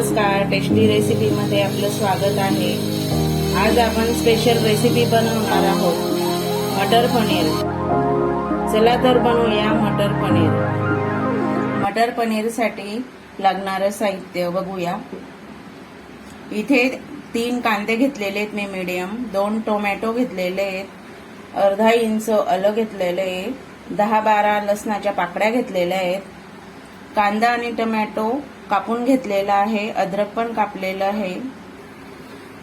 नमस्कार, टेस्टी रेसिपीमध्ये आपलं स्वागत आहे। आज आपण स्पेशल रेसिपी बनवणार आहोत, मटर पनीर। चला तर बनवूया मटर पनीर। मटर पनीरसाठी लागणारं साहित्य बघूया। इथे 3 कांदे घेतलेले आहेत मी मीडियम, 2 टोमॅटो घेतलेले आहेत, अर्धा इंच आलं घेतलेले आहे, 10-12 लसणाच्या पाकळ्या घेतलेल्या आहेत, कांदा आणि टोमॅटो कापून घेतलेला आहे, अद्रक पण कापलेलं आहे।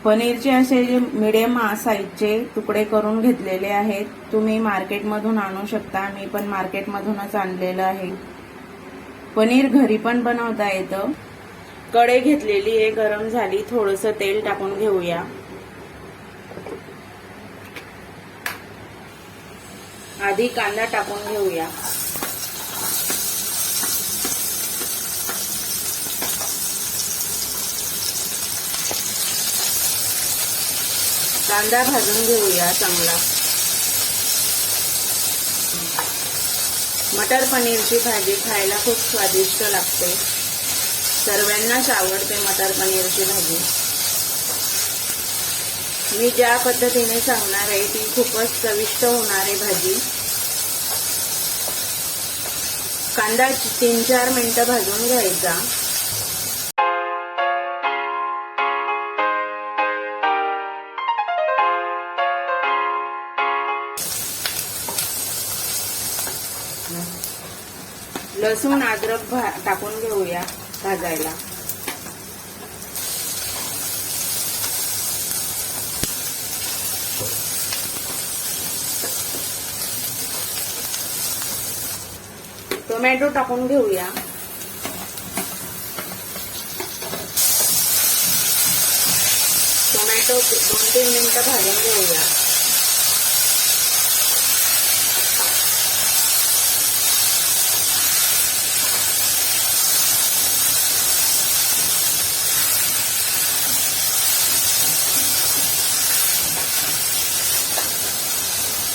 पनीरचे असे मीडियम साईजचे तुकडे करून घेतलेले आहेत। तुम्ही मार्केटमधून आणू शकता, मी पण मार्केटमधूनच आणलेलं आहे। पनीर घरी पण बनवता येतं। कढई घेतलेली आहे, गरम झाली, थोडंसं तेल टाकून घेऊया। आधी कांदा टाकून घेऊया। कांदा भाजून घेऊया चांगला। मटर पनीरची भाजी खायला खूप स्वादिष्ट लागते, सर्वांनाच आवडते मटर पनीरची भाजी। मी ज्या पद्धतीने सांगणार आहे ती खूपच चविष्ट होणार आहे भाजी। कांदा 3-4 मिनिटं भाजून घ्यायचा। लसूण अद्रक टाकून घेऊया भाजायला। टोमॅटो टाकून घेऊया। टोमॅटो 2-3 मिनिटं भाजून घेऊया।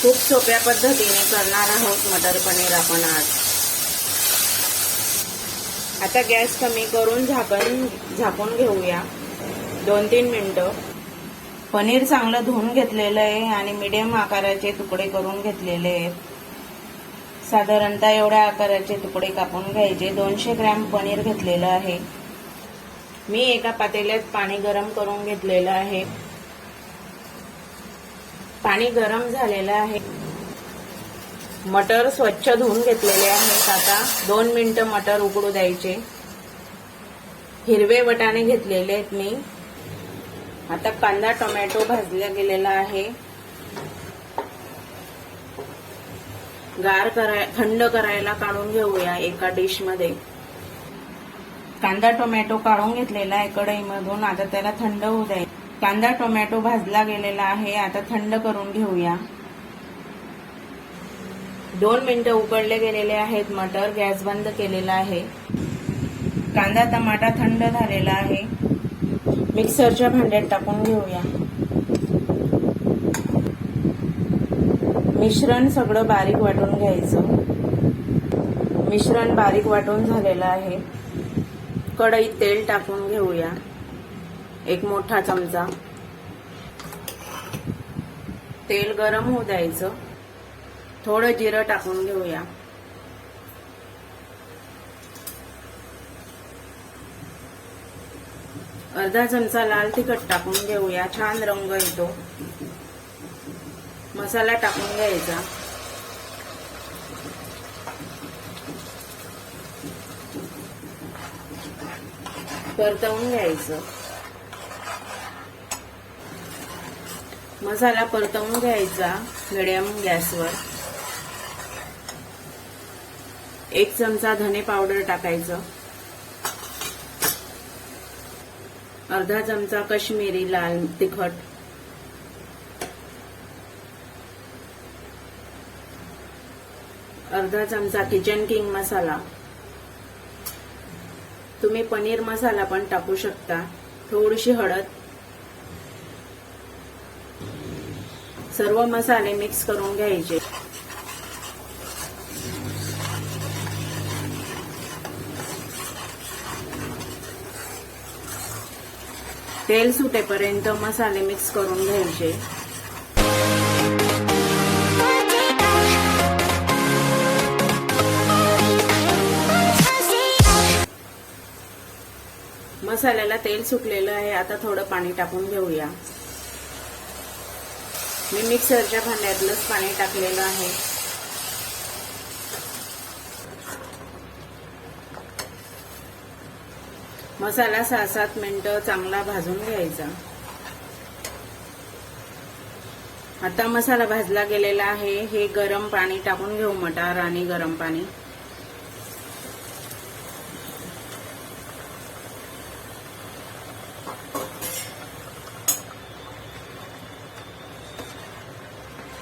खूप सोप्या पद्धतीने करणार आहोत मटर पनीर आपण आज। आता गॅस कमी करून झाकून घेऊया 2-3 मिनिटं। पनीर चांगलं धुवून घेतलेलं आहे आणि मीडियम आकाराचे तुकडे करून घेतलेले आहेत। साधारणतः एवढ्या आकाराचे तुकडे कापून घ्यायचे। 200 ग्रॅम पनीर घेतलेलं आहे। मी एका पातेल्यात पाणी गरम करून घेतलेलं आहे। पाणी गरम झालेलं आहे। मटर स्वच्छ धुवून घेतलेले आहेत। आता 2 मिनिटं मटर उकडू द्यायचे। हिरवे वाटाणे घेतलेले आहेत मी। आता कांदा टोमॅटो भाजला गेलेला आहे। थंड करायला काढून घेऊया एका डिश मध्ये। कांदा टोमॅटो काढून घेतलेला आहे कढईमधून। आता त्याला थंड होऊ द्यायचं। कांदा टोमॅटो भाजला गेलेला आहे, आता थंड करून घेऊया। 2 मिनिटं उकडले गेलेले आहेत मटर। गॅस बंद केलेला आहे। कांदा टमाटा थंड झालेला आहे। मिक्सरच्या भांड्यात टाकून घेऊया। मिश्रण सगळं बारीक वाटून घ्यायचं। मिश्रण बारीक वाटून झालेलं आहे। कढईत तेल टाकून घेऊया, 1 मोठा चमचा। तेल गरम होऊ द्यायचं। थोडं जिरं टाकून घेऊया। अर्धा चमचा लाल तिखट टाकून घेऊया, छान रंग येतो। मसाला टाकून घ्यायचा। परतवून घ्यायचं। मसाला परतवून घ्यायचा मीडियम गॅसवर। 1 चमचा धने पावडर टाकायचं। अर्धा चमचा काश्मीरी लाल तिखट, अर्धा चमचा किचन किंग मसाला। तुम्ही पनीर मसाला पण टाकू शकता। थोडीशी हळद। सर्व मसाले मिक्स करून घ्यायचे। तेल सुटेपर्यंत मसाले मिक्स करून घ्यायचे। मसाल्याला तेल सुटलेलं आहे। आता थोडं पाणी टाकून घेऊया। मी मिक्सरच्या भांड्यातलंच पाणी टाकलेलं आहे। मसाला 6-7 मिनिटं चांगला भाजून घ्यायचा। आता मसाला भाजला गेलेला आहे। हे गरम पाणी टाकून घेऊ, मटार आणि गरम पाणी।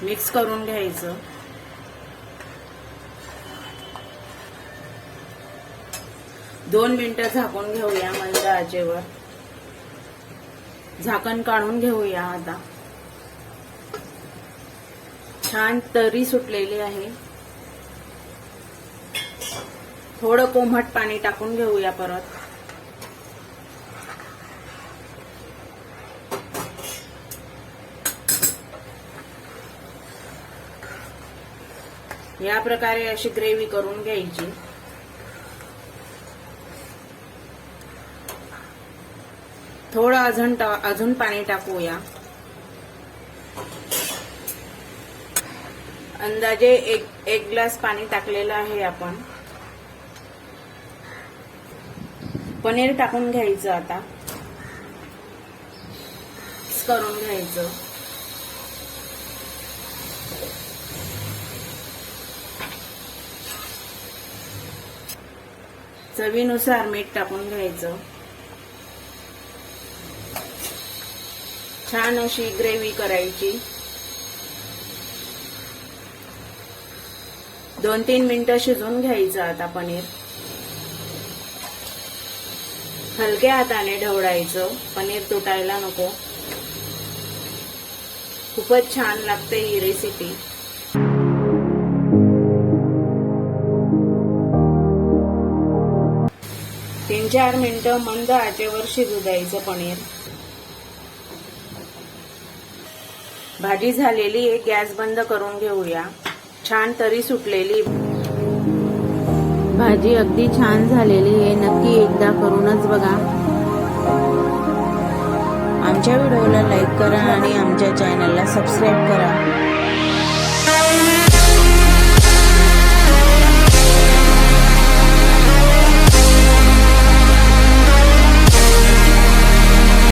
मिक्स करून घ्यायचं। दोन मिनिटं झाकून घेऊया मंद आचेवर। झाकण काढून घेऊया। आता छान तरी सुटलेली आहे। थोडं कोमट पाणी टाकून घेऊया परत। या प्रकारे अशी ग्रेव्ही करून घ्यायची। थोडं अजून पाणी टाकूया। अंदाजे एक ग्लास पाणी टाकलेलं आहे आपण। पनीर टाकून घ्यायचं। आता मिक्स करून घ्यायचं। चवीनुसार मीठ टाकून घ्यायचं। छान अशी ग्रेव्ही करायची। 2-3 मिनिटं शिजवून घ्यायचं। आता पनीर हलक्या हाताने ढवळायचं, पनीर तुटायला नको। खूपच छान लागते ही रेसिपी। तीन 4 मिनिटं मंद आचेवर शिजू द्यायचं पनीर। भाजी झालेली आहे। गॅस बंद करून घेऊया। छान तरी सुटलेली भाजी अगदी छान झालेली आहे। नक्की एकदा करूनच बघा। आमच्या व्हिडिओला लाईक करा आणि आमच्या चॅनलला सबस्क्राईब करा।